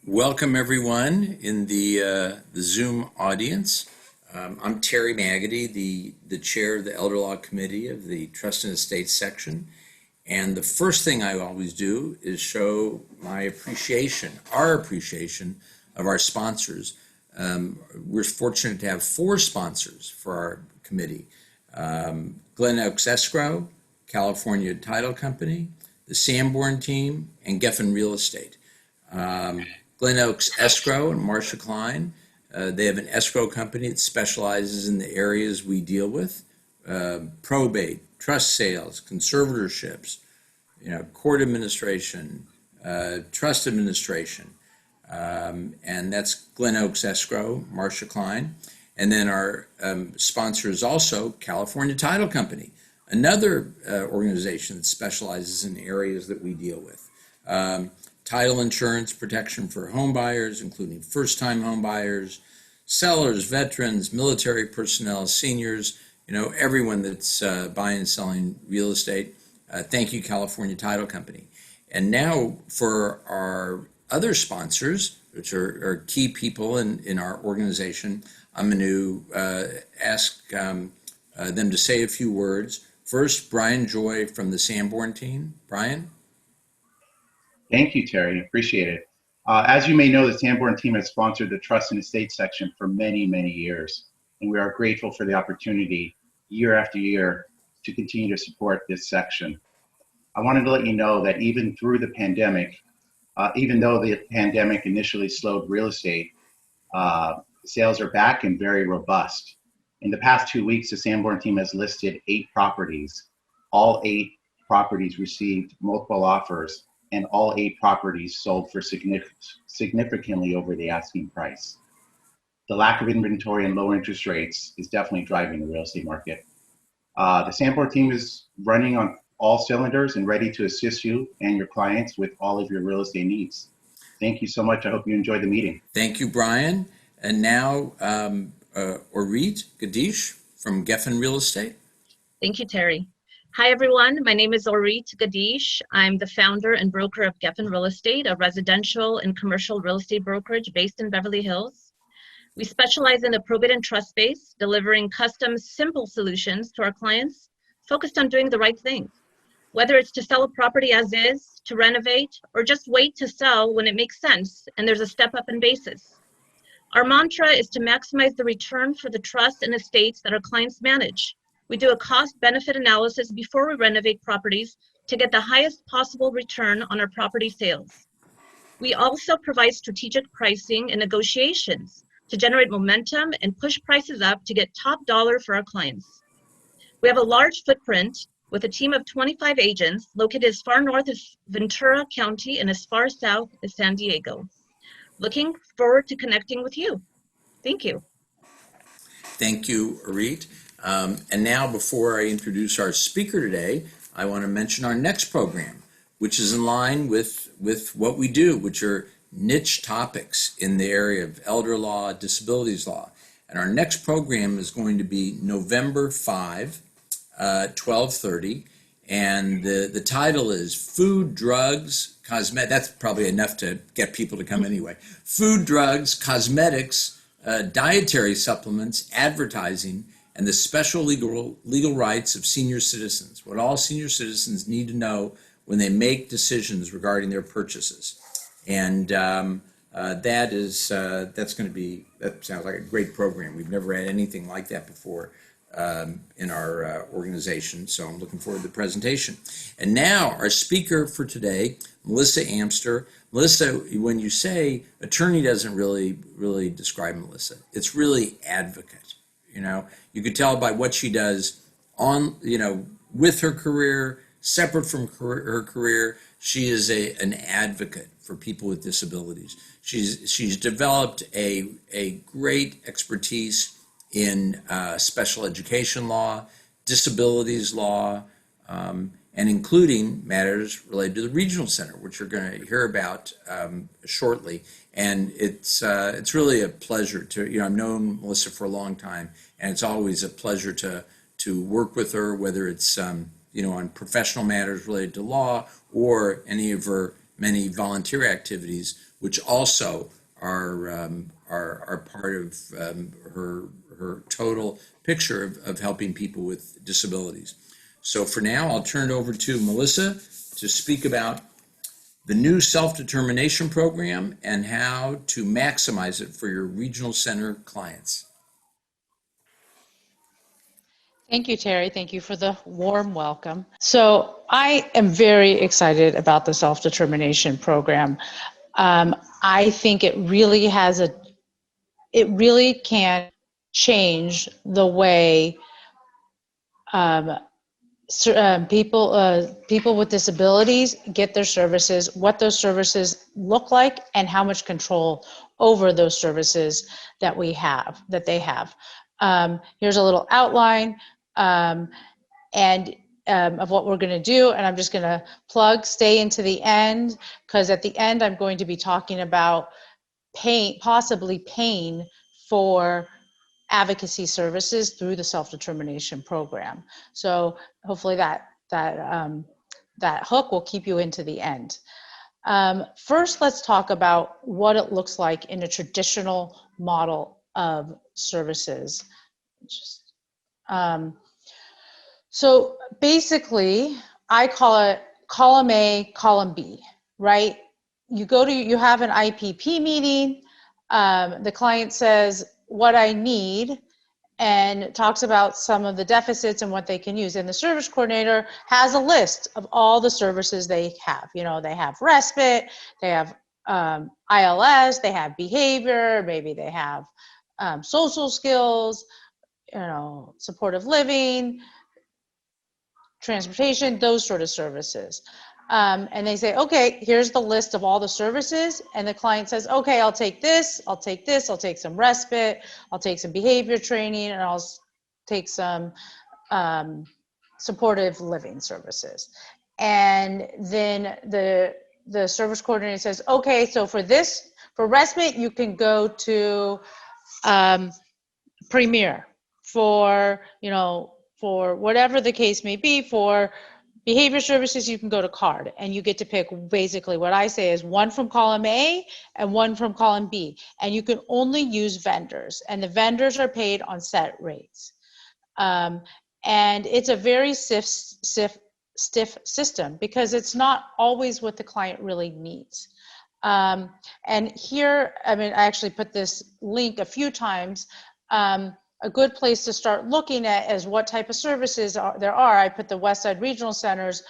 Welcome everyone in the Zoom audience. I'm Terry Maggedy, the chair of the Elder Law Committee of the Trust and Estates section. And the first thing I always do is show my appreciation, our appreciation of our sponsors. We're fortunate to have 4 sponsors for our committee. Glen Oaks Escrow, California Title Company, the Sanborn Team, and Geffen Real Estate. Glen Oaks Escrow and Marcia Klein, they have an escrow company that specializes in the areas we deal with, probate, trust sales, conservatorships, court administration, trust administration, and that's Glen Oaks Escrow, Marcia Klein. And then our sponsor is also California Title Company, another organization that specializes in areas that we deal with. Title insurance protection for home buyers, including first-time home buyers, sellers, veterans, military personnel, seniors, everyone that's buying and selling real estate. Thank you, California Title Company. And now for our other sponsors, which are key people in our organization, I'm going to ask them to say a few words. First, Brian Joy from the Sanborn Team. Brian? Thank you, Terry. Appreciate it. As you may know, the Sanborn Team has sponsored the Trust and Estates section for many, many years, and we are grateful for the opportunity year after year to continue to support this section. I wanted to let you know that even through the pandemic, even though the pandemic initially slowed real estate, sales are back and very robust. In the past 2 weeks, the Sanborn Team has listed 8 properties. All 8 properties received multiple offers, and all 8 properties sold for significantly over the asking price. The lack of inventory and low interest rates is definitely driving the real estate market. The Sanborn Team is running on all cylinders and ready to assist you and your clients with all of your real estate needs. Thank you so much. I hope you enjoyed the meeting. Thank you, Brian. And now, Orit Gadish from Geffen Real Estate. Thank you, Terry. Hi, everyone. My name is Orit Gadish. I'm the founder and broker of Geffen Real Estate, a residential and commercial real estate brokerage based in Beverly Hills. We specialize in the probate and trust space, delivering custom, simple solutions to our clients focused on doing the right thing. Whether it's to sell a property as is, to renovate, or just wait to sell when it makes sense and there's a step up in basis. Our mantra is to maximize the return for the trust and estates that our clients manage. We do a cost-benefit analysis before we renovate properties to get the highest possible return on our property sales. We also provide strategic pricing and negotiations to generate momentum and push prices up to get top dollar for our clients. We have a large footprint with a team of 25 agents located as far north as Ventura County and as far south as San Diego. Looking forward to connecting with you. Thank you. Thank you, Orit. And now, before I introduce our speaker today, I want to mention our next program, which is in line with what we do, which are niche topics in the area of elder law, disabilities law. And our next program is going to be November 5, 12:30. And the title is Food, Drugs, Cosmetics. That's probably enough to get people to come anyway. Food, Drugs, Cosmetics, Dietary Supplements, Advertising, and the special legal rights of senior citizens, what all senior citizens need to know when they make decisions regarding their purchases. And that's going to be, that sounds like a great program. We've never had anything like that before in our organization, so I'm looking forward to the presentation. And now our speaker for today, Melissa Amster. Melissa, when you say attorney, doesn't really describe Melissa. It's really advocate. You know, you could tell by what she does on, you know, with her career, separate from her career. She is an advocate for people with disabilities. She's developed a great expertise in special education law, disabilities law, and including matters related to the regional center, which you're going to hear about shortly. And it's really a pleasure to, you know, I've known Melissa for a long time, and it's always a pleasure to work with her, whether it's you know, on professional matters related to law or any of her many volunteer activities, which also are part of her total picture of helping people with disabilities. So for now, I'll turn it over to Melissa to speak about the new Self-Determination Program and how to maximize it for your regional center clients. Thank you, Terry. Thank you for the warm welcome. So I am very excited about the Self-Determination Program. I think it really can change the way people with disabilities get their services, what those services look like, and how much control over those services that they have. Here's a little outline of what we're going to do, and I'm just going to stay into the end, because at the end I'm going to be talking about possibly paying for advocacy services through the Self-Determination Program. So hopefully that hook will keep you into the end. First, let's talk about what it looks like in a traditional model of services. So basically, I call it column A, column B, right? You have an IPP meeting. The client says, what I need, and talks about some of the deficits and what they can use. And the service coordinator has a list of all the services they have. You know, they have respite, they have ILS, they have behavior, maybe they have social skills, you know, supportive living, transportation, those sort of services. And they say, okay, here's the list of all the services. And the client says, okay, I'll take this, I'll take this, I'll take some respite, I'll take some behavior training, and I'll take some supportive living services. And then the service coordinator says, okay, so for respite, you can go to Premier. For whatever the case may be, for behavior services, you can go to CARD, and you get to pick basically what I say is one from column A and one from column B. And you can only use vendors, and the vendors are paid on set rates. And it's a very stiff system, because it's not always what the client really needs. And here, I actually put this link a few times. A good place to start looking at is what type of services there are. I put the Westside Regional Centers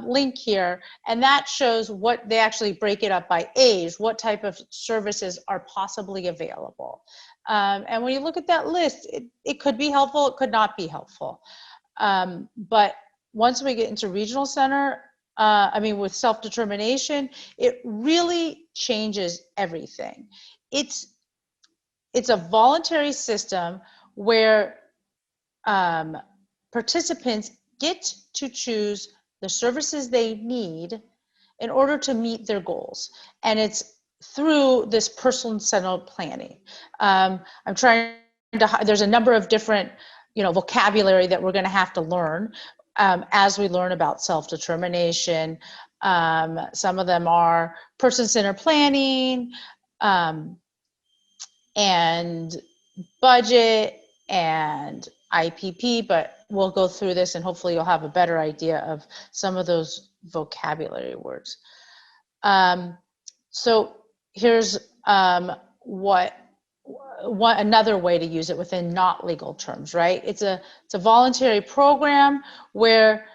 link here, and that shows what they actually break it up by age, what type of services are possibly available. And when you look at that list, it could be helpful, it could not be helpful. But once we get into regional center, with self-determination, it really changes everything. It's a voluntary system where participants get to choose the services they need in order to meet their goals. And it's through this person-centered planning. There's a number of different, vocabulary that we're going to have to learn as we learn about self-determination. Some of them are person-centered planning, and budget and IPP, but we'll go through this and hopefully you'll have a better idea of some of those vocabulary words. So here's another way to use it within not legal terms, right? It's a voluntary program where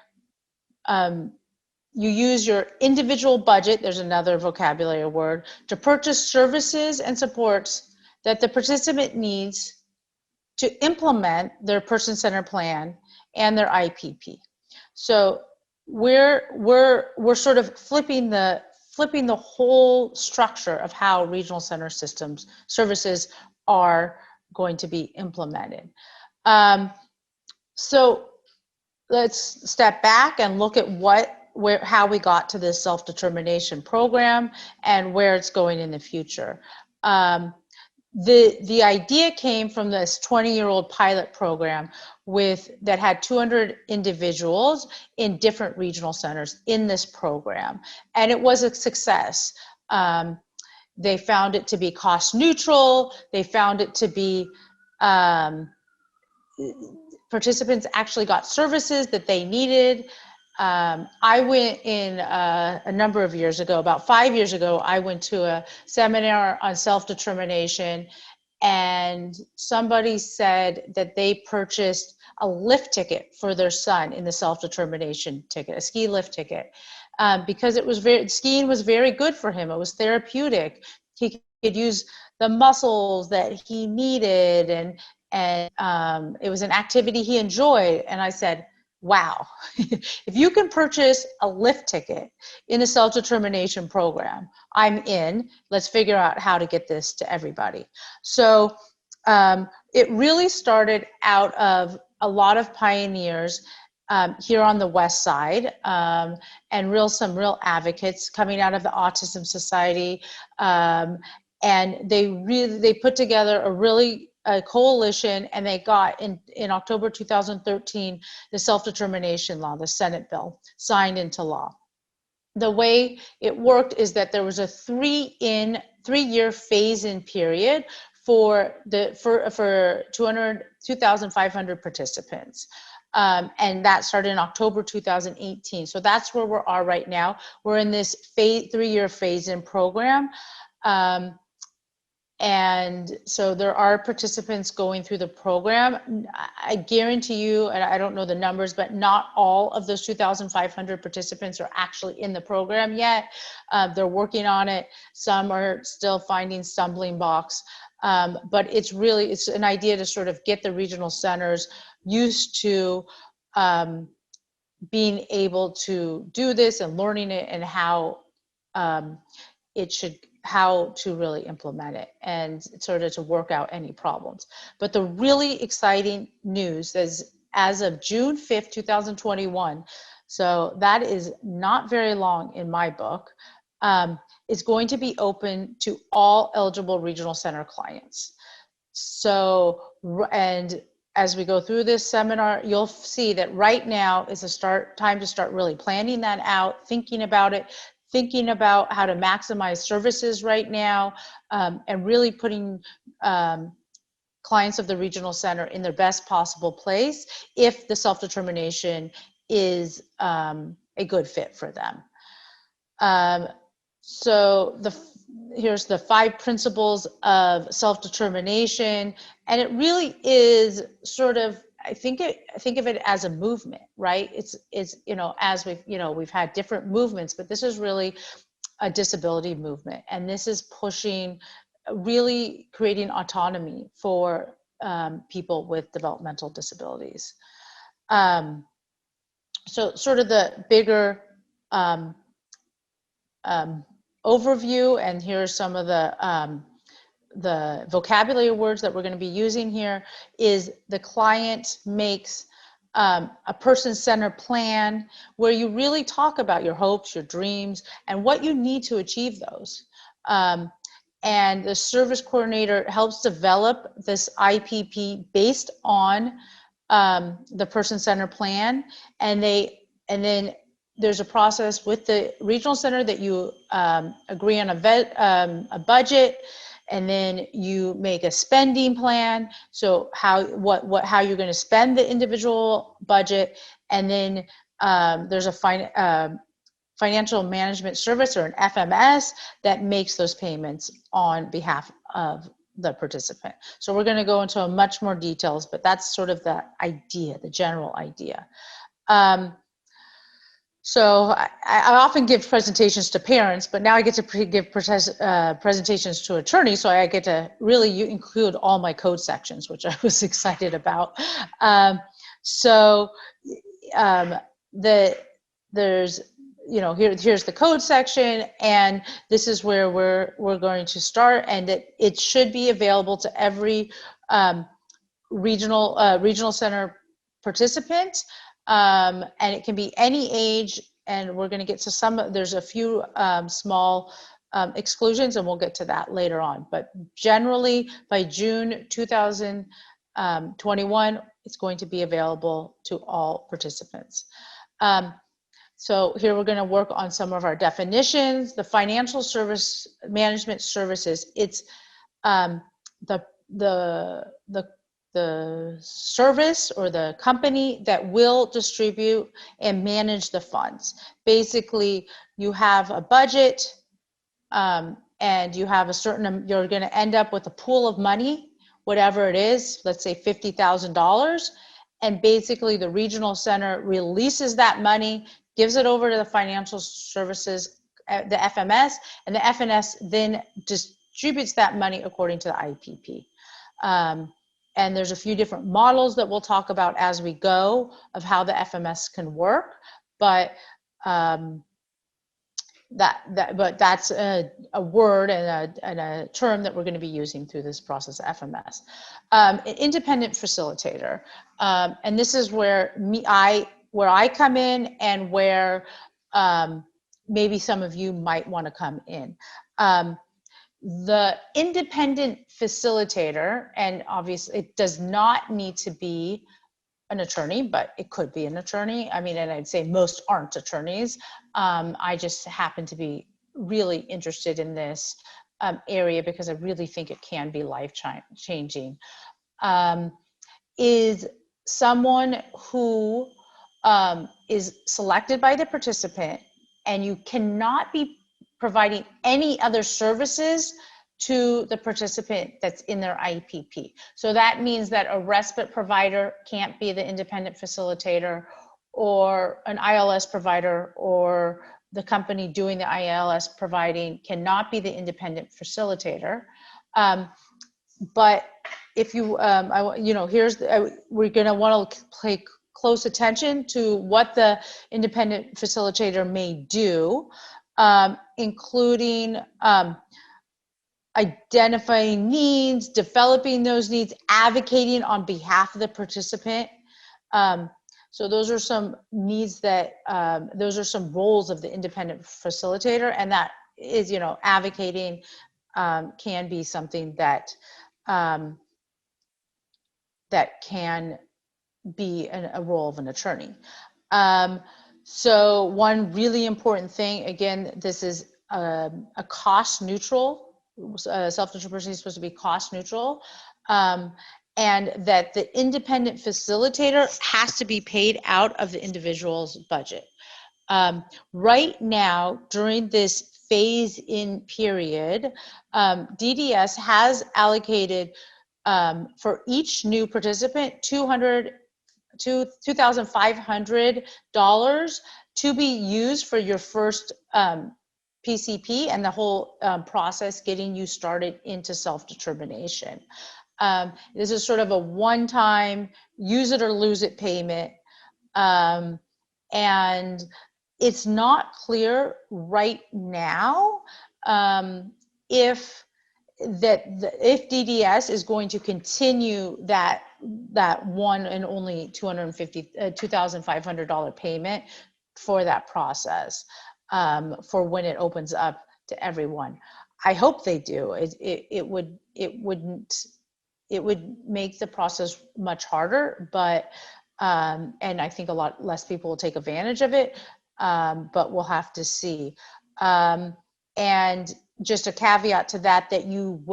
you use your individual budget, there's another vocabulary word, to purchase services and supports that the participant needs to implement their person-centered plan and their IPP. So we're sort of flipping the whole structure of how regional center systems services are going to be implemented. So let's step back and look at how we got to this self-determination program and where it's going in the future. The idea came from this 20-year-old pilot program that had 200 individuals in different regional centers in this program, and it was a success. They found it to be cost neutral. They found it to be participants actually got services that they needed. I went in a number of years ago, about 5 years ago, I went to a seminar on self-determination, and somebody said that they purchased a lift ticket for their son in the self-determination ticket, a ski lift ticket, because skiing was very good for him. It was therapeutic. He could use the muscles that he needed, and it was an activity he enjoyed. And I said, wow, if you can purchase a lift ticket in a self-determination program, I'm in. Let's figure out how to get this to everybody. So it really started out of a lot of pioneers here on the West Side, and some real advocates coming out of the Autism Society. And they put together a coalition, and they got in October 2013 the self-determination law, the Senate bill, signed into law. The way it worked is that there was a 3-year phase-in period for 2,500 participants. And that started in October 2018. So that's where we are right now. We're in this 3-year phase-in program. And so there are participants going through the program. I guarantee you, and I don't know the numbers, but not all of those 2,500 participants are actually in the program yet. They're working on it. Some are still finding stumbling blocks. But it's an idea to sort of get the regional centers used to being able to do this and learning it, and how to really implement it and sort of to work out any problems. But the really exciting news is, as of June 5th, 2021, so that is not very long in my book, is going to be open to all eligible regional center clients. So, and as we go through this seminar, you'll see that right now is time to start really planning that out, thinking about it, thinking about how to maximize services right now, and really putting clients of the regional center in their best possible place if the self-determination is a good fit for them. So here's the 5 principles of self-determination, and it really is sort of, I think of it as a movement, right? It's as we've had different movements, but this is really a disability movement, and this is really creating autonomy for people with developmental disabilities. So sort of the bigger overview, and here's some of the vocabulary words that we're going to be using here, is the client makes a person-centered plan where you really talk about your hopes, your dreams, and what you need to achieve those. And the service coordinator helps develop this IPP based on the person-centered plan, and then there's a process with the regional center that you agree on a budget, and then you make a spending plan. So how you're going to spend the individual budget, and then there's a financial management service, or an FMS, that makes those payments on behalf of the participant. So we're going to go into much more details, but that's sort of the idea, the general idea. So I often give presentations to parents, but now I get to give presentations to attorneys, so I get to really include all my code sections, which I was excited about. There's, you know, here's the code section, and this is where we're going to start, and it should be available to every regional center participant, and it can be any age, and we're going to get to some. There's a few small exclusions, and we'll get to that later on. But generally, by June 2021, it's going to be available to all participants. So here we're going to work on some of our definitions. The financial service management services, it's the service or the company that will distribute and manage the funds. Basically, you have a budget, and you have a certain, you're going to end up with a pool of money, whatever it is, let's say $50,000. And basically the regional center releases that money, gives it over to the financial services, the FMS, and the FMS then distributes that money according to the IPP. And there's a few different models that we'll talk about as we go of how the FMS can work, but that's a word and a term that we're going to be using through this process, FMS. An independent facilitator, and this is where I come in, and where maybe some of you might want to come in. The independent facilitator, and obviously it does not need to be an attorney, but it could be an attorney. I mean, and I'd say most aren't attorneys. I just happen to be really interested in this area because I really think it can be life-changing. Is someone who is selected by the participant, and you cannot be providing any other services to the participant that's in their IPP. So that means that a respite provider can't be the independent facilitator, or an ILS provider, or the company doing the ILS providing cannot be the independent facilitator. But if you, you know, we're going to want to pay close attention to what the independent facilitator may do, including identifying needs, developing those needs, advocating on behalf of the participant. So those are some needs that, those are some roles of the independent facilitator, and that is, you know, advocating can be something that that can be a role of an attorney. So one really important thing, again, this is a cost neutral, self-determination is supposed to be cost neutral, and that the independent facilitator has to be paid out of the individual's budget. Right now, during this phase-in period, DDS has allocated for each new participant $2,500 to be used for your first PCP and the whole process getting you started into self-determination. This is sort of a one-time use it or lose it payment, and it's not clear right now if DDS is going to continue that one and only $2,500 payment for that process for when it opens up to everyone. I hope they do. It would make the process much harder, but and I think a lot less people will take advantage of it, but we'll have to see. And just a caveat to that, that you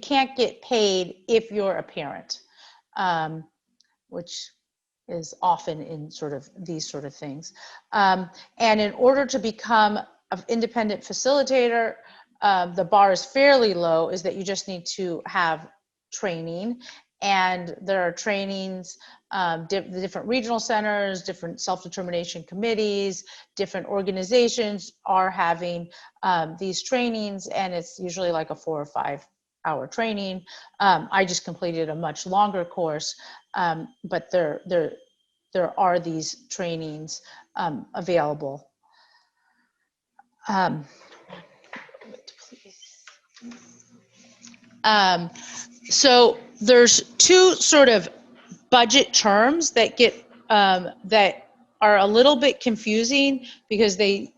can't get paid if you're a parent, which is often in sort of these sort of things. And in order to become an independent facilitator, the bar is fairly low, is that you just need to have training. And there are trainings, the different regional centers, different self-determination committees, different organizations are having these trainings, and it's usually like a 4 or 5 hour training. I just completed a much longer course, but there are these trainings available. So there's two sort of budget terms that get that are a little bit confusing because they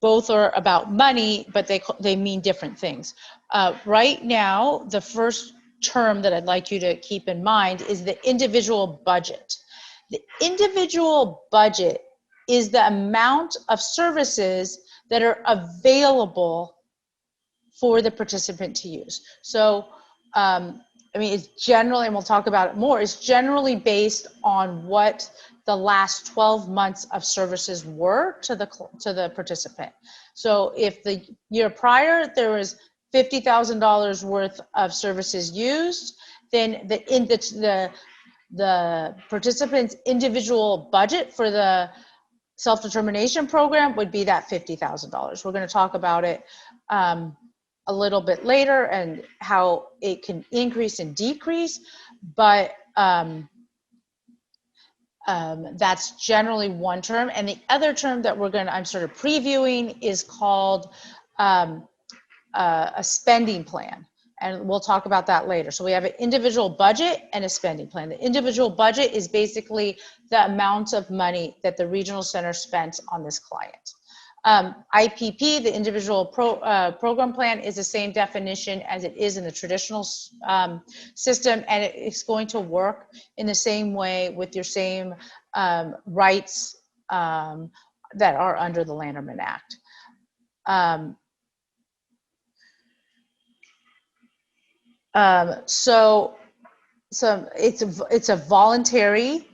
both are about money, but they mean different things. Right now, the first term that I'd like you to keep in mind is the individual budget. The individual budget is the amount of services that are available for the participant to use. So, I mean, it's generally, and we'll talk about it more, it's generally based on what the last 12 months of services were to the participant. So if the year prior there was $50,000 worth of services used, then the participant's individual budget for the self-determination program would be that $50,000. We're going to talk about it a little bit later and how it can increase and decrease, but that's generally one term. And the other term that I'm sort of previewing is called a spending plan. And we'll talk about that later. So we have an individual budget and a spending plan. The individual budget is basically the amount of money that the regional center spent on this client. IPP, the individual program plan, is the same definition as it is in the traditional system, and it's going to work in the same way with your same rights that are under the Lanterman Act. So it's a voluntary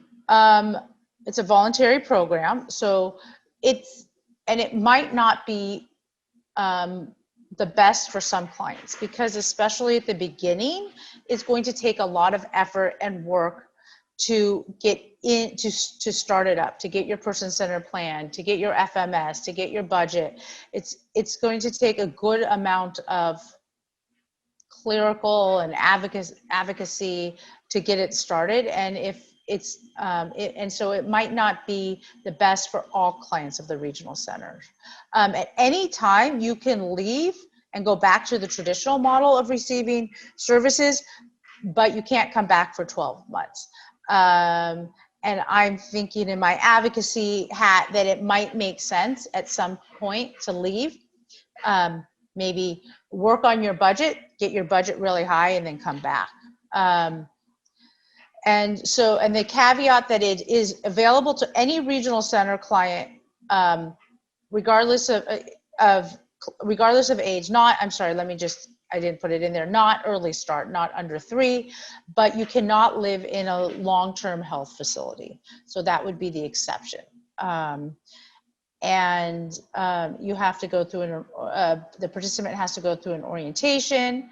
program. So it might not be the best for some clients, because especially at the beginning, it's going to take a lot of effort and work to get in, to start it up, to get your person-centered plan, to get your FMS, to get your budget. It's going to take a good amount of clerical and advocacy to get it started. And if it's and so it might not be the best for all clients of the regional centers. At any time you can leave and go back to the traditional model of receiving services, but you can't come back for 12 months. And I'm thinking in my advocacy hat that it might make sense at some point to leave, maybe work on your budget, get your budget really high, and then come back. And the caveat that it is available to any regional center client, regardless of age. I didn't put it in there, not early start, not under 3, but you cannot live in a long-term health facility. So that would be the exception. You have to go through the participant has to go through an orientation.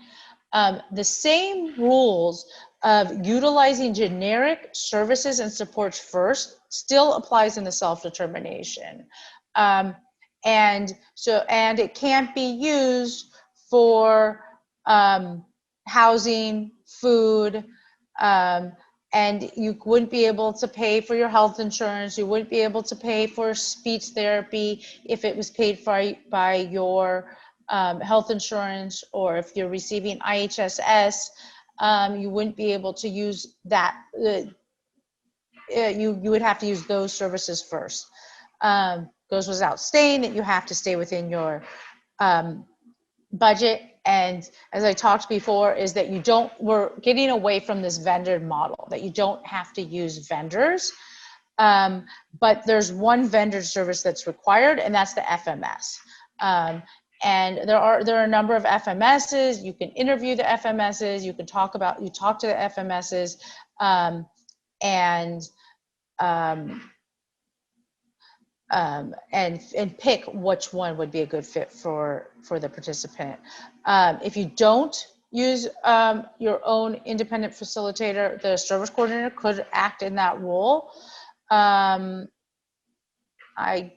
The same rules of utilizing generic services and supports first still applies in the self-determination. And it can't be used for housing, food, and you wouldn't be able to pay for your health insurance. You wouldn't be able to pay for speech therapy if it was paid for by your health insurance, or if you're receiving IHSS, you wouldn't be able to use that. You would have to use those services first. Goes without saying that you have to stay within your budget. And as I talked before, is that we're getting away from this vendor model, that you don't have to use vendors. But there's one vendor service that's required, and that's the FMS. And there are a number of FMSs. You can interview the FMSs. You can talk to the FMSs, and and pick which one would be a good fit for the participant. If you don't use your own independent facilitator, the service coordinator could act in that role. I'm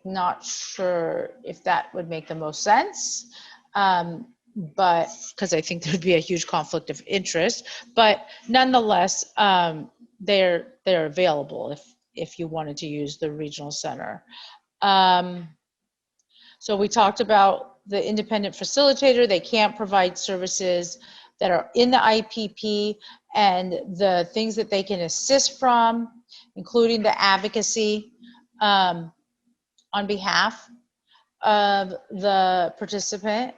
not sure if that would make the most sense, but because I think there'd be a huge conflict of interest. But nonetheless, they're available if you wanted to use the regional center. So we talked about the independent facilitator. They can't provide services that are in the IPP, and the things that they can assist from, including the advocacy on behalf of the participant.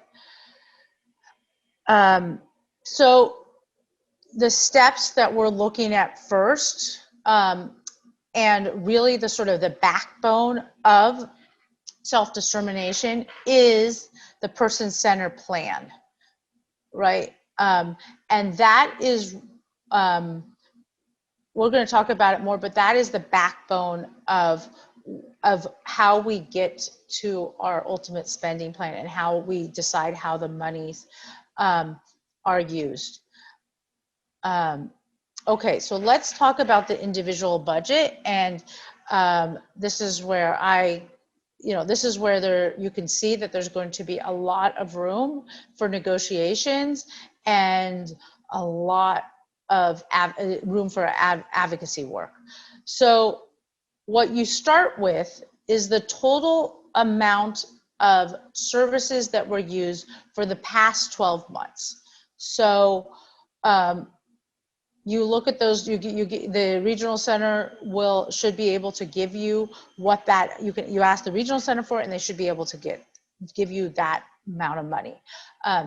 So the steps that we're looking at first, and really the sort of the backbone of self-determination, is the person-centered plan, right? And that is, we're going to talk about it more, but that is the backbone of how we get to our ultimate spending plan and how we decide how the monies are used. Okay, so let's talk about the individual budget, and this is where this is where you can see that there's going to be a lot of room for negotiations and a lot of room for advocacy work. So what you start with is the total amount of services that were used for the past 12 months. So you look at those, the regional center should be able to give you what that, you ask the regional center for it, and they should be able to give you that amount of money.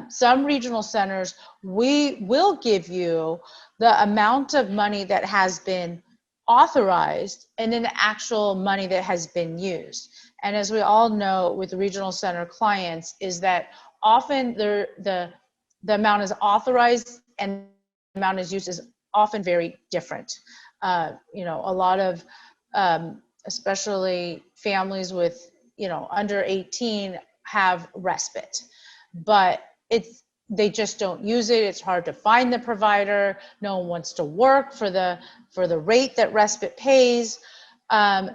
Some regional centers, we will give you the amount of money that has been authorized and then the actual money that has been used. And as we all know with regional center clients, is that often the amount is authorized and the amount is used is often very different. A lot of, especially families with, under 18 have respite, but they just don't use it. It's hard to find the provider. No one wants to work for the rate that respite pays.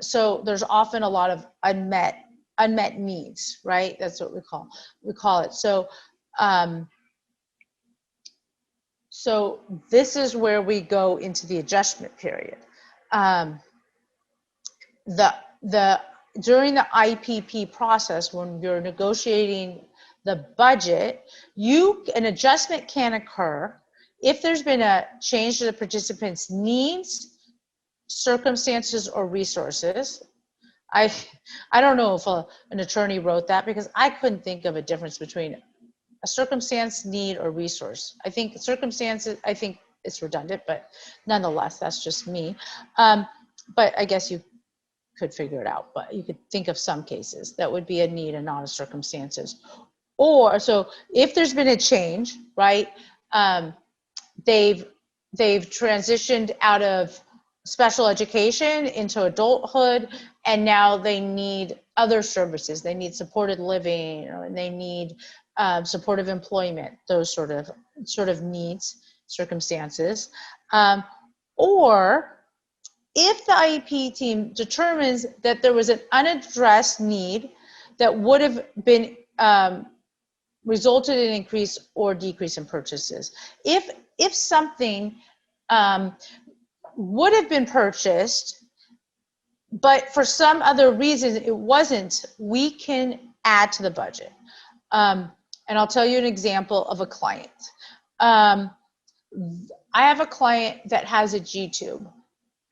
So there's often a lot of unmet needs, right? That's what we call it. So this is where we go into the adjustment period. During the IPP process, when you're negotiating the budget, an adjustment can occur if there's been a change to the participant's needs, circumstances, or resources. I don't know if an attorney wrote that, because I couldn't think of a difference between a circumstance, need, or resource. I think circumstances, I think it's redundant, but nonetheless, that's just me. But I guess you could figure it out, but you could think of some cases that would be a need and not a circumstances. Or, so if there's been a change, right, they've transitioned out of special education into adulthood, and now they need other services. They need supported living, or they need supportive employment, those sort of needs, circumstances. Or if the IEP team determines that there was an unaddressed need that would have been resulted in increase or decrease in purchases. If something would have been purchased, but for some other reason it wasn't, we can add to the budget. And I'll tell you an example of a client. I have a client that has a G-tube,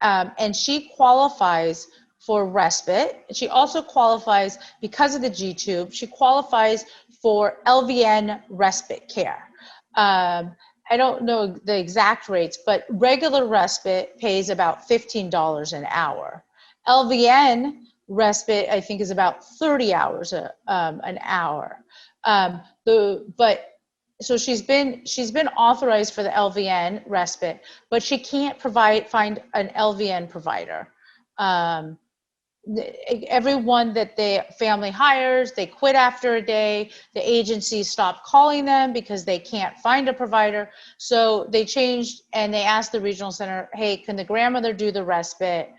and she qualifies for respite. She also qualifies, because of the G-tube, she qualifies for LVN respite care. I don't know the exact rates, but regular respite pays about $15 an hour. LVN respite, I think, is about 30 hours an hour. But so she's been authorized for the LVN respite, but she can't find an LVN provider. Everyone that the family hires, they quit after a day. The agencies stop calling them because they can't find a provider. So they changed and they asked the regional center, hey, can the grandmother do the respite?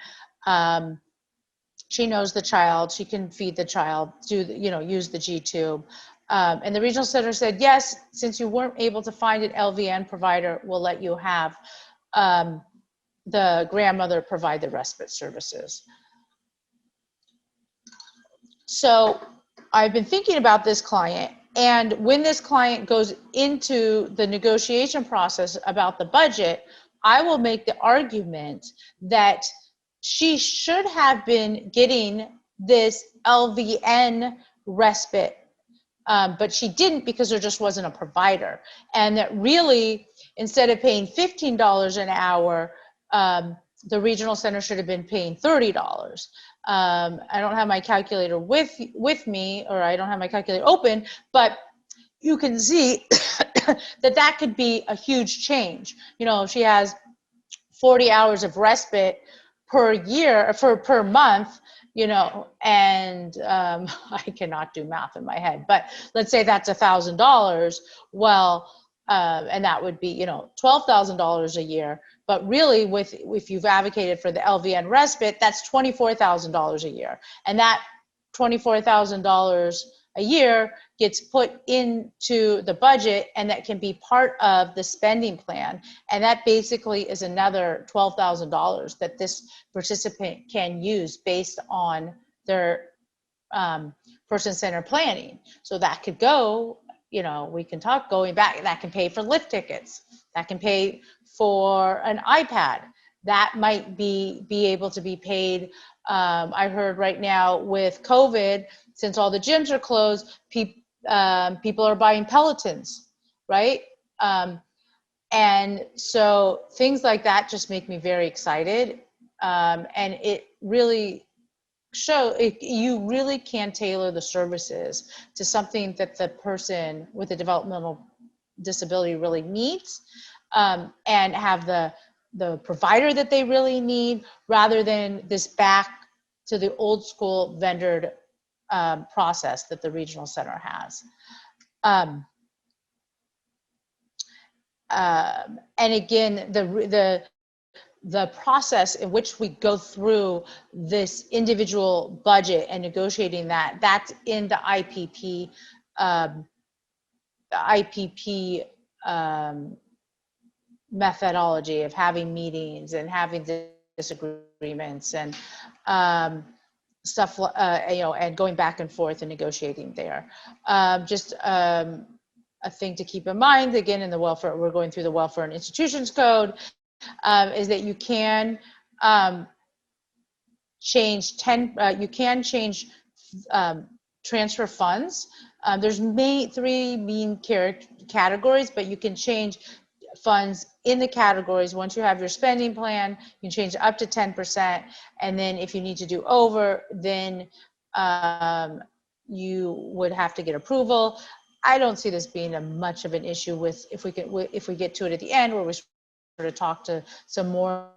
She knows the child, she can feed the child, use the G-tube. And the regional center said, yes, since you weren't able to find an LVN provider, we'll let you have the grandmother provide the respite services. So I've been thinking about this client, and when this client goes into the negotiation process about the budget, I will make the argument that she should have been getting this LVN respite, but she didn't because there just wasn't a provider. And that really, instead of paying $15 an hour, the regional center should have been paying $30. I don't have my calculator with me, or I don't have my calculator open, but you can see that could be a huge change. If she has 40 hours of respite per year, per month, and I cannot do math in my head, but let's say that's $1,000. Well, and that would be, $12,000 a year. But really, if you've advocated for the LVN respite, that's $24,000 a year. And that $24,000 a year gets put into the budget, and that can be part of the spending plan. And that basically is another $12,000 that this participant can use based on their person-centered planning. So that could go, we can talk going back, that can pay for lift tickets, that can pay for an iPad, that might be able to be paid. I heard right now with COVID, since all the gyms are closed, people are buying Pelotons, right? And so things like that just make me very excited. And it really you really can tailor the services to something that the person with a developmental disability really needs, and have the provider that they really need, rather than this back to the old school vendored process that the regional center has. And again, the process in which we go through this individual budget and negotiating that's in the IPP, methodology of having meetings and having disagreements and stuff, and going back and forth and negotiating there. Just a thing to keep in mind, again, in the welfare, we're going through the Welfare and Institutions Code, is that you can change transfer funds. There's three main categories, but you can change funds in the categories. Once you have your spending plan, you can change up to 10%. And then if you need to do over, then you would have to get approval. I don't see this being much of an issue with, if we get to it at the end, where we sort of talk to some more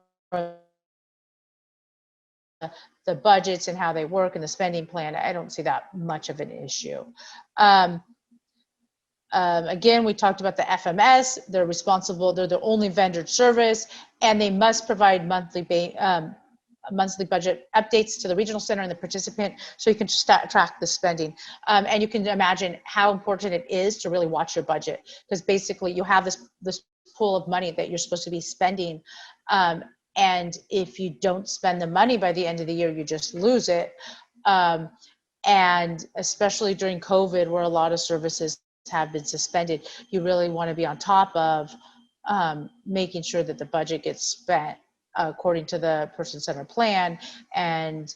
the budgets and how they work and the spending plan. I don't see that much of an issue. Again, we talked about the FMS. They're responsible. They're the only vendored service, and they must provide monthly budget updates to the regional center and the participant, so you can track the spending. And you can imagine how important it is to really watch your budget, because basically you have this pool of money that you're supposed to be spending. And if you don't spend the money by the end of the year, you just lose it. And especially during COVID, where a lot of services have been suspended, you really want to be on top of making sure that the budget gets spent according to the person-centered plan, and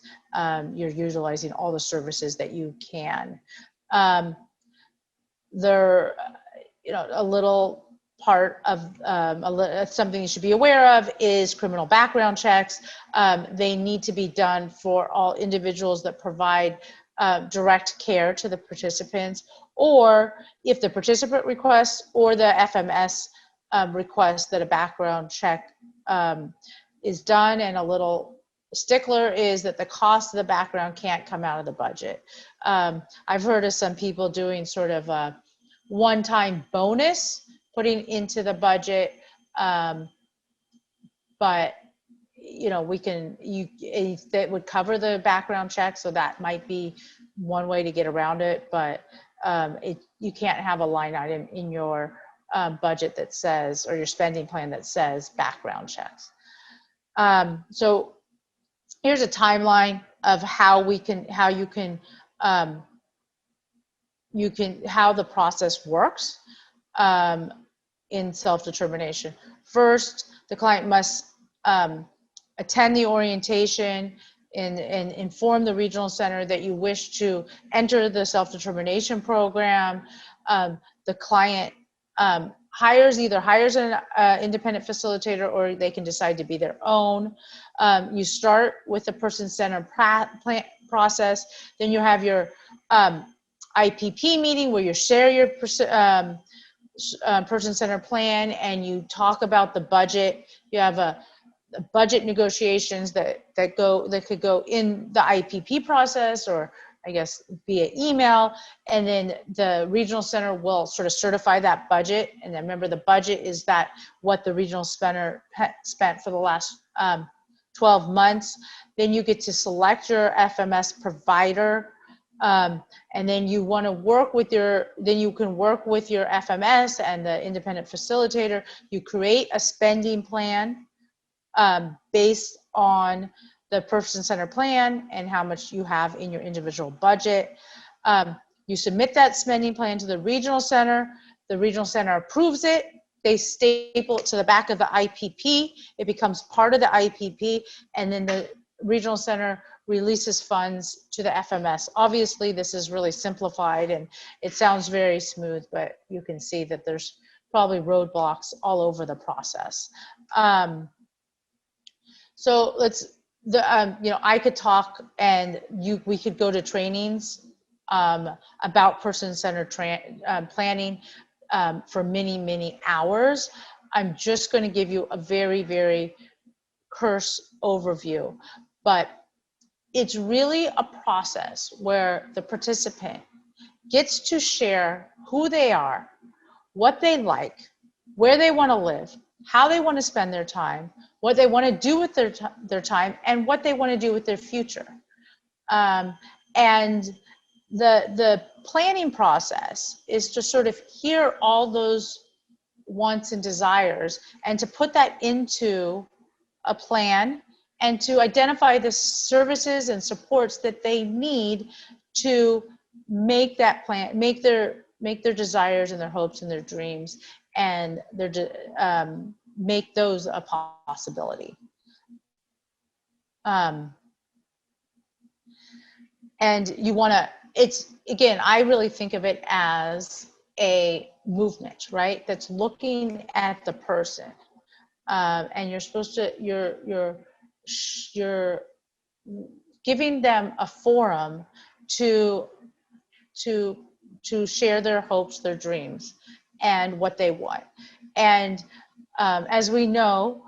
you're utilizing all the services that you can. There, a little part of something you should be aware of is criminal background checks. They need to be done for all individuals that provide direct care to the participants, or if the participant requests or the FMS requests that a background check is done. And a little stickler is that the cost of the background can't come out of the budget. I've heard of some people doing sort of a one-time bonus putting into the budget, but you know, that would cover the background check, so that might be one way to get around it, but you can't have a line item in your budget that says, or your spending plan that says background checks. So here's a timeline of how how the process works in self-determination. First, the client must attend the orientation and inform the regional center that you wish to enter the self-determination program. The client either hires an independent facilitator, or they can decide to be their own. You start with the person-centered process, then you have your IPP meeting where you share your person-centered plan and you talk about the budget. You have a budget negotiations that could go in the IPP process, or I guess via email, and then the regional center will sort of certify that budget. And then remember, the budget is what the regional center spent for the last 12 months. Then you get to select your FMS provider, and then you want to work with you can work with your FMS and the independent facilitator. You create a spending plan based on the person-centered plan and how much you have in your individual budget. You submit that spending plan to the regional center. The regional center approves it. They staple it to the back of the IPP. It becomes part of the IPP, and then the regional center releases funds to the FMS. Obviously, this is really simplified and it sounds very smooth, but you can see that there's probably roadblocks all over the process. So I could talk, and we could go to trainings about person-centered planning for many, many hours. I'm just going to give you a very, very coarse overview, but it's really a process where the participant gets to share who they are, what they like, where they want to live, how they want to spend their time, what they want to do with their time, and what they want to do with their future. And the planning process is to sort of hear all those wants and desires and to put that into a plan and to identify the services and supports that they need to make that plan, make their desires and their hopes and their dreams and make those a possibility. And you want to, again, I really think of it as a movement, right? That's looking at the person. And you're supposed to, you're giving them a forum to share their hopes, their dreams, and what they want. And as we know,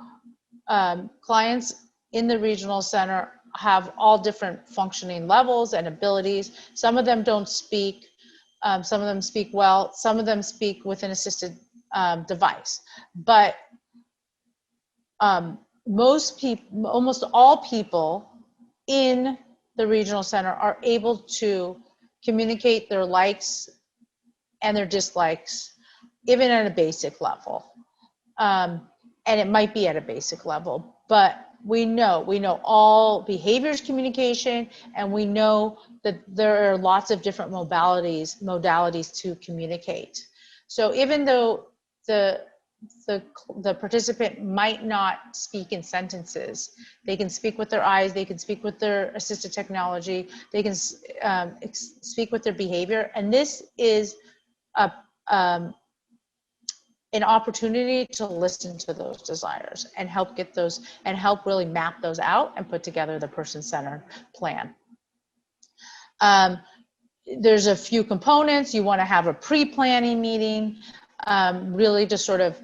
clients in the regional center have all different functioning levels and abilities. Some of them don't speak, some of them speak well, some of them speak with an assisted device. But almost all people in the regional center are able to communicate their likes and their dislikes, even at a basic level. And it might be at a basic level, but we know all behaviors communication, and we know that there are lots of different modalities to communicate. So even though the participant might not speak in sentences, they can speak with their eyes, they can speak with their assistive technology, they can speak with their behavior, and this is an opportunity to listen to those desires and help get those, and help really map those out and put together the person-centered plan. there's a few components. You want to have a pre-planning meeting, really to sort of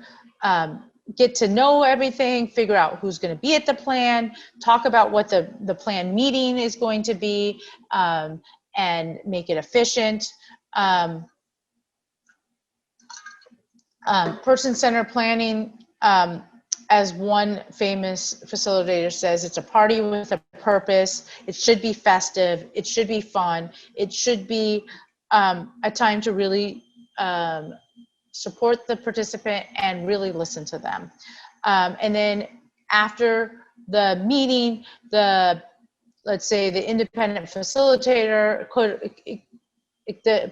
get to know everything, figure out who's going to be at the plan, talk about what the plan meeting is going to be, and make it efficient. Person-centered planning, as one famous facilitator says, it's a party with a purpose. It should be festive. It should be fun. It should be a time to really support the participant and really listen to them. And then after the meeting, let's say the independent facilitator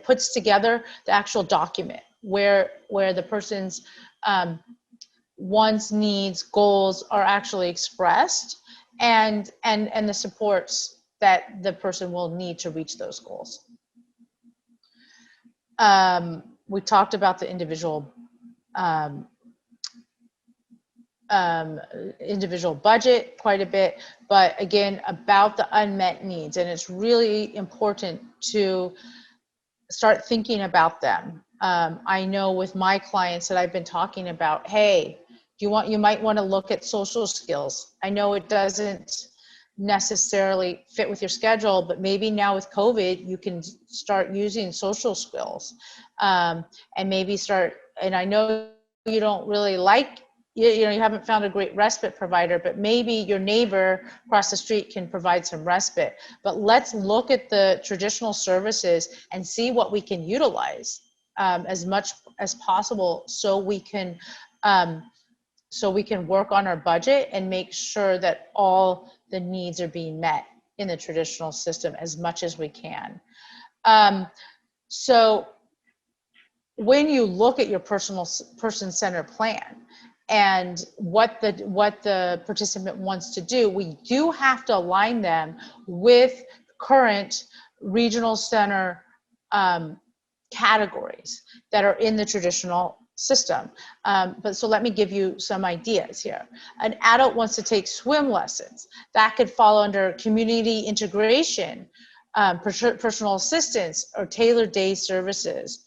puts together the actual document where the person's wants, needs, goals are actually expressed, and the supports that the person will need to reach those goals. We talked about the individual individual budget quite a bit, but again, about the unmet needs, and it's really important to start thinking about them. I know with my clients that I've been talking about, hey, you might want to look at social skills. I know it doesn't necessarily fit with your schedule, but maybe now with COVID, you can start using social skills, and maybe start, and I know you don't really like, you haven't found a great respite provider, but maybe your neighbor across the street can provide some respite. But let's look at the traditional services and see what we can utilize as much as possible, so we can work on our budget and make sure that all the needs are being met in the traditional system as much as we can. So when you look at your person-centered plan and what the participant wants to do, we do have to align them with current regional center categories that are in the traditional system. But so let me give you some ideas here. An adult wants to take swim lessons. That could fall under community integration, personal assistance, or tailored day services.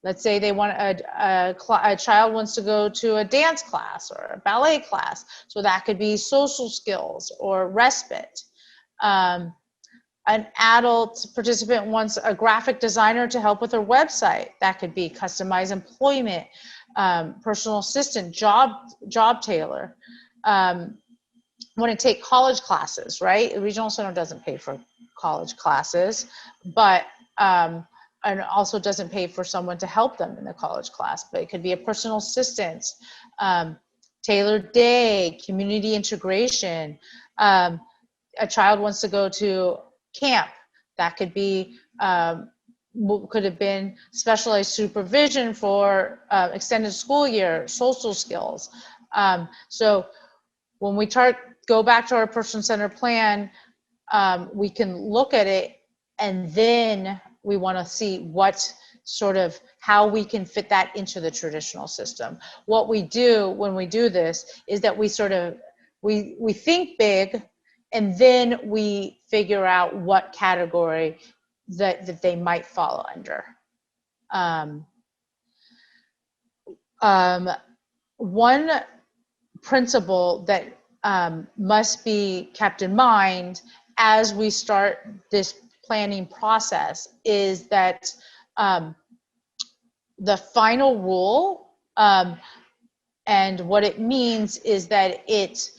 Let's say they want a child wants to go to a dance class or a ballet class. So that could be social skills or respite. An adult participant wants a graphic designer to help with their website. That could be customized employment, personal assistant, job tailor. Want to take college classes, right? The regional center doesn't pay for college classes, but and also doesn't pay for someone to help them in the college class. But it could be a personal assistant, tailored day, community integration. A child wants to go to camp. That could be could have been specialized supervision for extended school year, social skills. So when we go back to our person-centered plan, we can look at it, and then we want to see what sort of how we can fit that into the traditional system. What we do when we do this is that we sort of we think big, and then we figure out what category that they might fall under. One principle that must be kept in mind as we start this planning process is that the final rule, and what it means is that it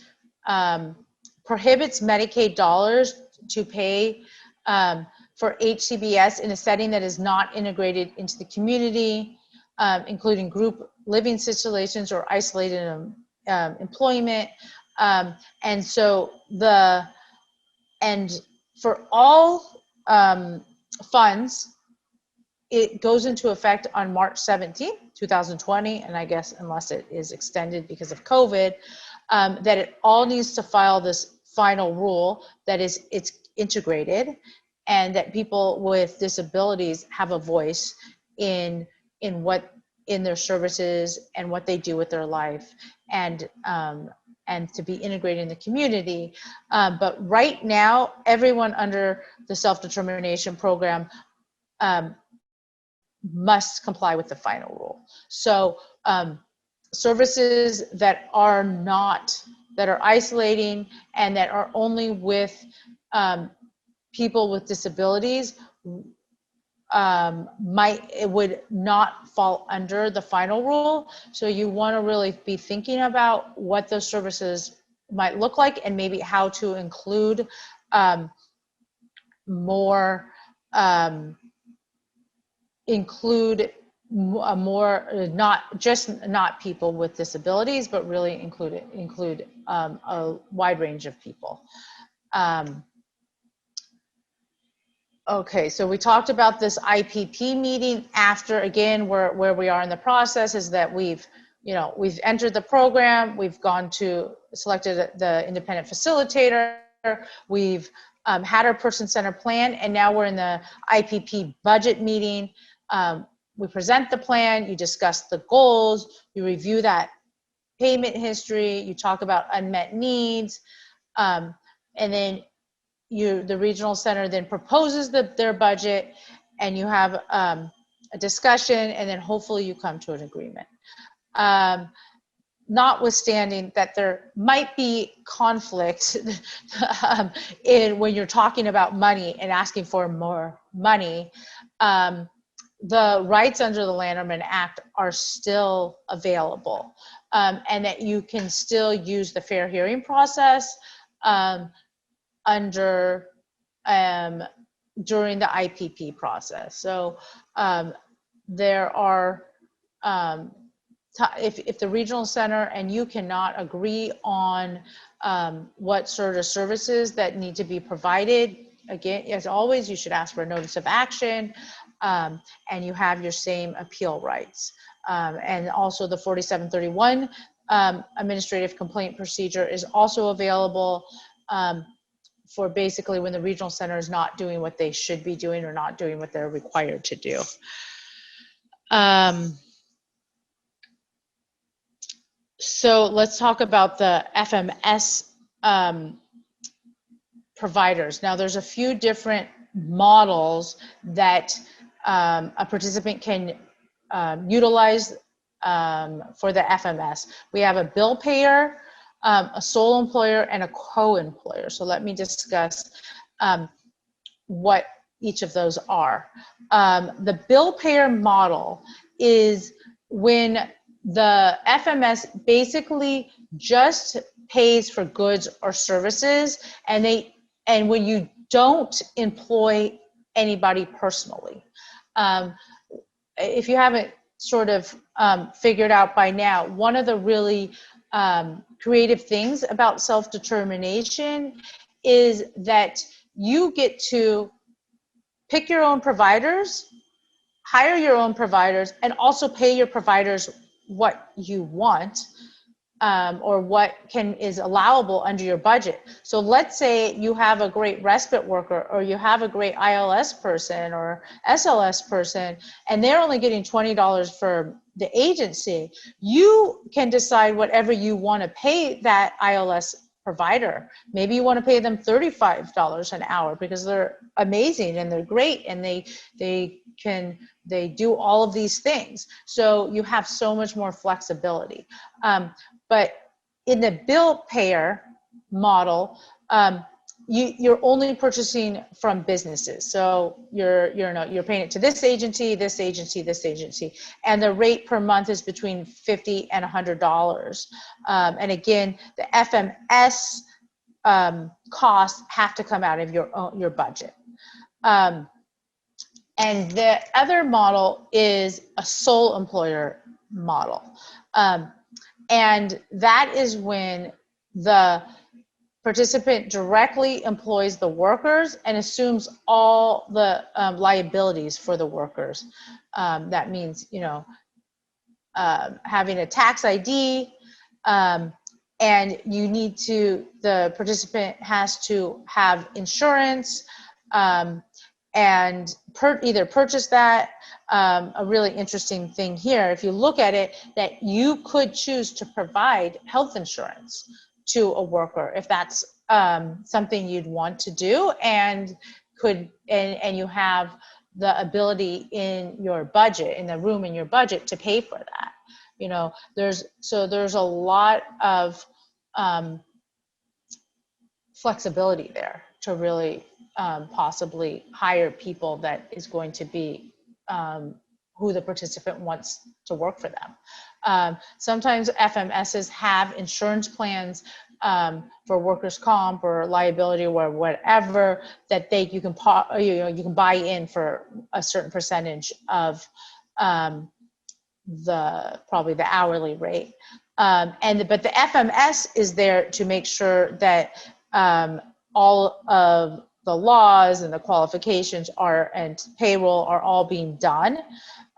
prohibits Medicaid dollars to pay for HCBS in a setting that is not integrated into the community, including group living situations or isolated employment. And so for all funds, it goes into effect on March 17th, 2020, and I guess unless it is extended because of COVID, that it all needs to file this final rule that it's integrated, and that people with disabilities have a voice in their services and what they do with their life, and and to be integrated in the community. But right now, everyone under the self-determination program must comply with the final rule. So services that are isolating and that are only with people with disabilities would not fall under the final rule. So you want to really be thinking about what those services might look like and maybe how to include more not people with disabilities, but really include a wide range of people. Okay, so we talked about this IPP meeting after, again, where we are in the process is that we've entered the program, we've selected the independent facilitator, we've had our person-centered plan, and now we're in the IPP budget meeting. We present the plan, you discuss the goals, you review that payment history, you talk about unmet needs, and then the regional center then proposes their budget, and you have a discussion, and then hopefully you come to an agreement. Notwithstanding that there might be conflict when you're talking about money and asking for more money, the rights under the Lanterman Act are still available, and that you can still use the fair hearing process during the IPP process. So there are, if the regional center and you cannot agree on what sort of services that need to be provided, again, as always, you should ask for a notice of action, and you have your same appeal rights. And also the 4731 administrative complaint procedure is also available for basically when the regional center is not doing what they should be doing or not doing what they're required to do. So let's talk about the FMS providers. Now there's a few different models that a participant can utilize for the FMS. We have a bill payer, a sole employer, and a co-employer. So let me discuss what each of those are. The bill payer model is when the FMS basically just pays for goods or services, and when you don't employ anybody personally. If you haven't sort of figured out by now, one of the really creative things about self-determination is that you get to pick your own providers, hire your own providers, and also pay your providers what you want, or what is allowable under your budget. So let's say you have a great respite worker, or you have a great ILS person or SLS person, and they're only getting $20 for the agency. You can decide whatever you want to pay that ILS provider. Maybe you want to pay them $35 an hour because they're amazing and they're great and they do all of these things. So you have so much more flexibility. But in the bill payer model, you're only purchasing from businesses. So you're paying it to this agency, this agency, this agency, and the rate per month is between $50 and $100. And again, the FMS costs have to come out of your budget. And the other model is a sole employer model. And that is when the participant directly employs the workers and assumes all the liabilities for the workers. That means, having a tax ID, and the participant has to have insurance, and either purchase that. A really interesting thing here, if you look at it, that you could choose to provide health insurance to a worker if that's something you'd want to do and you have the ability in your budget, in the room in your budget to pay for that. You know, there's a lot of flexibility there to really possibly hire people that is going to be who the participant wants to work for them. Sometimes FMSs have insurance plans for workers' comp or liability or whatever that you can buy in for a certain percentage of probably the hourly rate. But the FMS is there to make sure that all of the laws and the qualifications and payroll are all being done.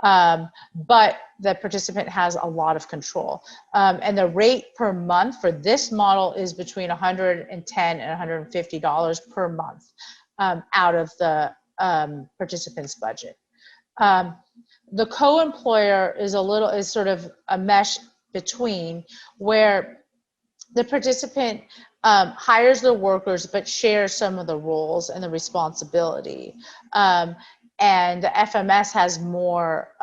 But the participant has a lot of control. And the rate per month for this model is between $110 and $150 per month out of the participant's budget. The co-employer is sort of a mesh between where the participant hires the workers but shares some of the roles and the responsibility. And the FMS has more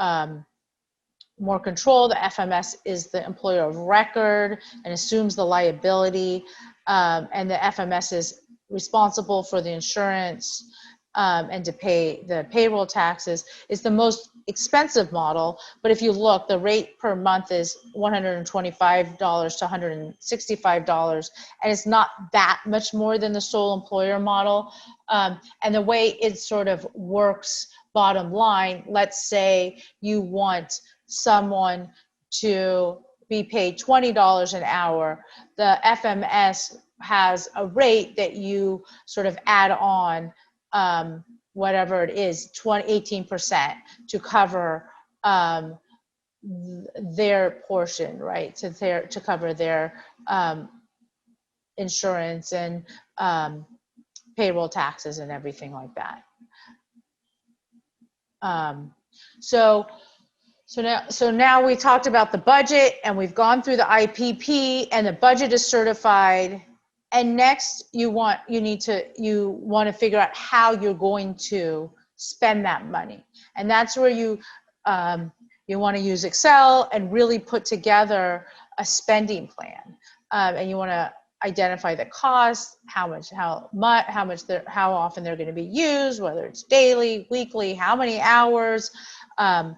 control. The FMS is the employer of record and assumes the liability. And the FMS is responsible for the insurance and to pay the payroll taxes. It's the most expensive model, but if you look, the rate per month is $125 to $165, and it's not that much more than the sole employer model. And the way it sort of works, bottom line, let's say you want someone to be paid $20 an hour, the FMS has a rate that you sort of add on whatever it is, 18% to cover their portion, right? To cover their insurance and payroll taxes and everything like that. So now we talked about the budget and we've gone through the IPP and the budget is certified. And next you want to figure out how you're going to spend that money. And that's where you want to use Excel and really put together a spending plan. And you want to identify the costs, how often they're going to be used, whether it's daily, weekly, how many hours, and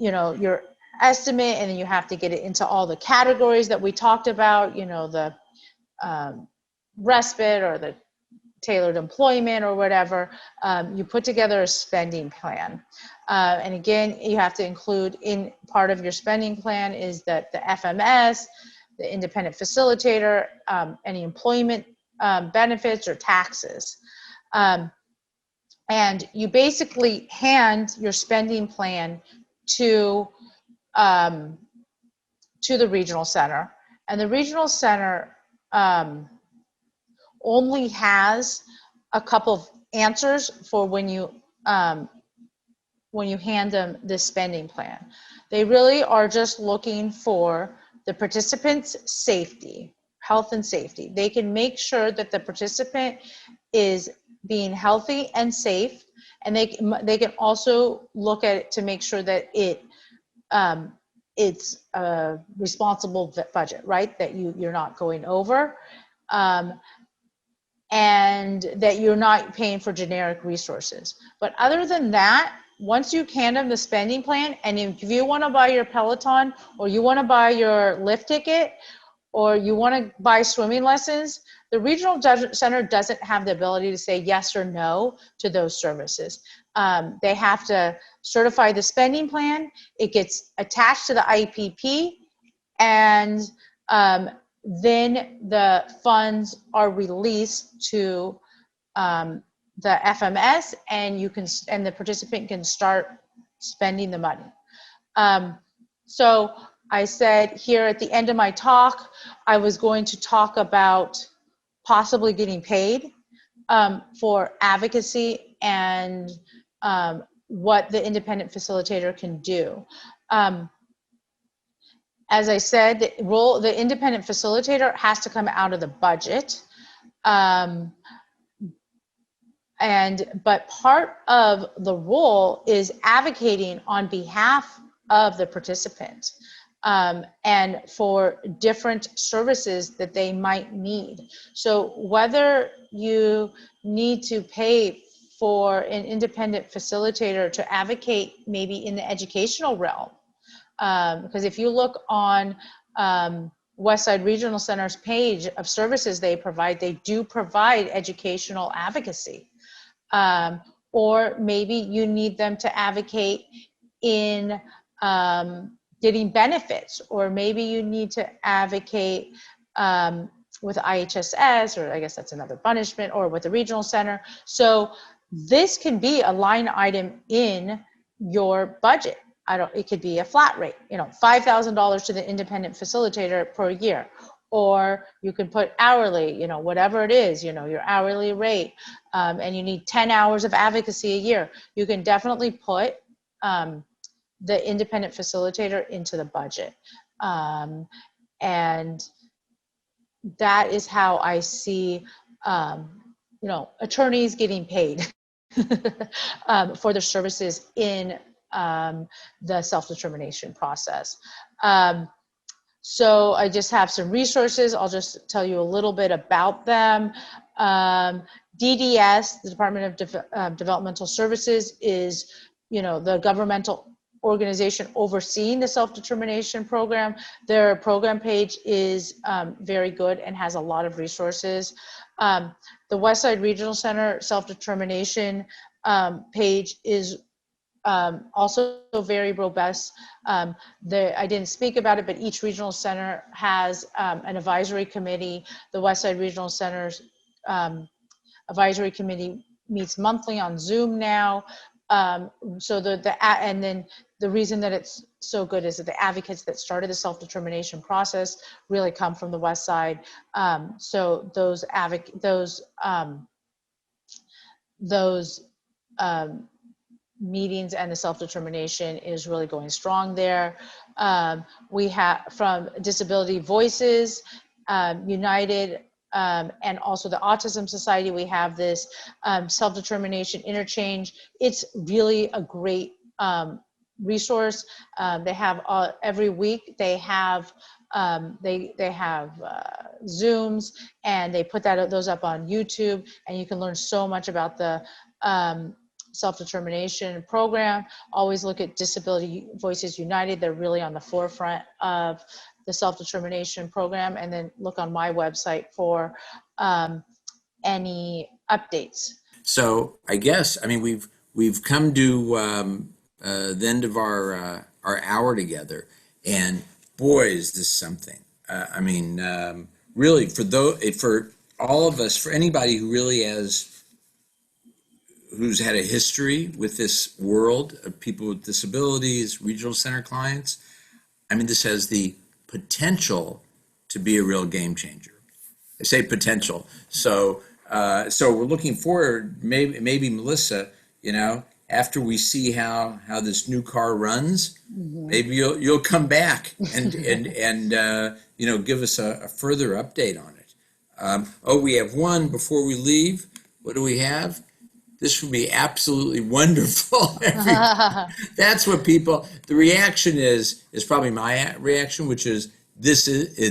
your estimate, and then you have to get it into all the categories that we talked about, the respite or the tailored employment or whatever. You put together a spending plan. And again, you have to include in part of your spending plan is that the FMS, the Independent Facilitator, any employment benefits or taxes. And you basically hand your spending plan to the regional center, and the regional center only has a couple of answers for when you hand them the spending plan. They really are just looking for the participant's safety, health and safety. They can make sure that the participant is being healthy and safe, and they can also look at it to make sure that it's a responsible budget, right? That you're not going over, and that you're not paying for generic resources. But other than that, once you hand them the spending plan, and if you want to buy your Peloton, or you want to buy your lift ticket, or you want to buy swimming lessons, the regional center doesn't have the ability to say yes or no to those services. They have to certify the spending plan. It gets attached to the IPP, and then the funds are released to the FMS, and the participant can start spending the money. So I said here at the end of my talk, I was going to talk about possibly getting paid for advocacy and what the independent facilitator can do. As I said, the independent facilitator has to come out of the budget. But part of the role is advocating on behalf of the participant, and for different services that they might need. So whether you need to pay for an independent facilitator to advocate maybe in the educational realm, because if you look on Westside Regional Center's page of services they do provide educational advocacy. Or maybe you need them to advocate in getting benefits, or maybe you need to advocate with IHSS, or I guess that's another punishment, or with the regional center. So this can be a line item in your budget. It could be a flat rate, $5,000 to the independent facilitator per year, or you can put hourly, whatever it is, your hourly rate, and you need 10 hours of advocacy a year. You can definitely put the independent facilitator into the budget. And that is how I see, attorneys getting paid for their services in the self-determination process. So I just have some resources. I'll just tell you a little bit about them. DDS, the Department of Developmental Services, is, the governmental organization overseeing the self-determination program. Their program page is very good and has a lot of resources. The Westside Regional Center self-determination page is also very robust. I didn't speak about it, but each regional center has an advisory committee. The Westside Regional Center's advisory committee meets monthly on Zoom now. And then the reason that it's so good is that the advocates that started the self-determination process really come from the Westside. So those meetings and the self-determination is really going strong there. We have from Disability Voices United, and also the Autism Society, we have this self-determination interchange. It's really a great resource. They have every week they have Zooms, and they put those up on YouTube, and you can learn so much about the self-determination program. Always look at Disability Voices United. They're really on the forefront of the self-determination program. And then look on my website for any updates. So I guess, we've come to the end of our hour together, and boy, is this something. Really, for all of us, for anybody who really who's had a history with this world of people with disabilities, regional center clients, this has the potential to be a real game changer. I say potential. So we're looking forward, maybe Melissa, after we see how this new car runs, maybe you'll come back and give us a further update on it. We have one before we leave. What do we have? This would be absolutely wonderful. That's what the reaction is probably my reaction, which is the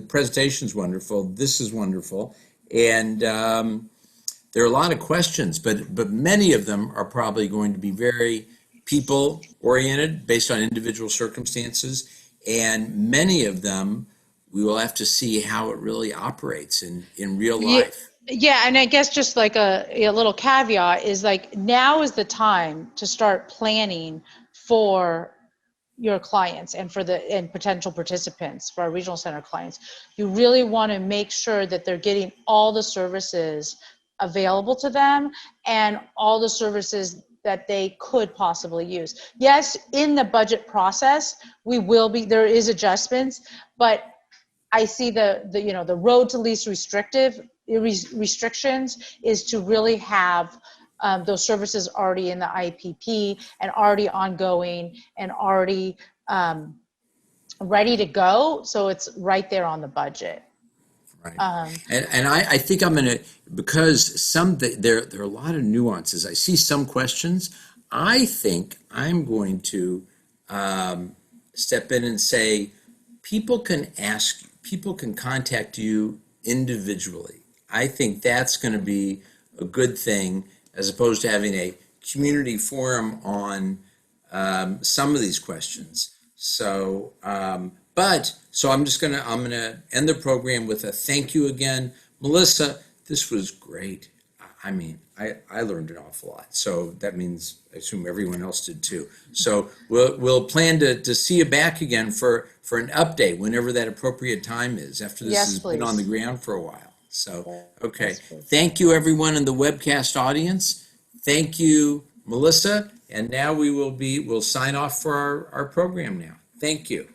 presentation's wonderful. This is wonderful. And there are a lot of questions, but many of them are probably going to be very people oriented based on individual circumstances. And many of them, we will have to see how it really operates in real life. Yeah, and I guess just like a little caveat is now is the time to start planning for your clients and and potential participants, for our regional center clients. You really want to make sure that they're getting all the services available to them and all the services that they could possibly use. Yes, in the budget process, there is adjustments, but I see the road to least restrictions is to really have those services already in the IPP and already ongoing and already ready to go. So it's right there on the budget. Right. And I think I'm going to, because there are a lot of nuances. I see some questions. I think I'm going to step in and say, people can contact you individually. I think that's going to be a good thing, as opposed to having a community forum on some of these questions. So, so I'm gonna end the program with a thank you again, Melissa. This was great. I mean, I learned an awful lot. So that means I assume everyone else did too. So we'll plan to see you back again for an update whenever that appropriate time is, after this has been on the ground for a while. So, okay. Thank you, everyone in the webcast audience. Thank you, Melissa. And now we'll sign off for our program now. Thank you.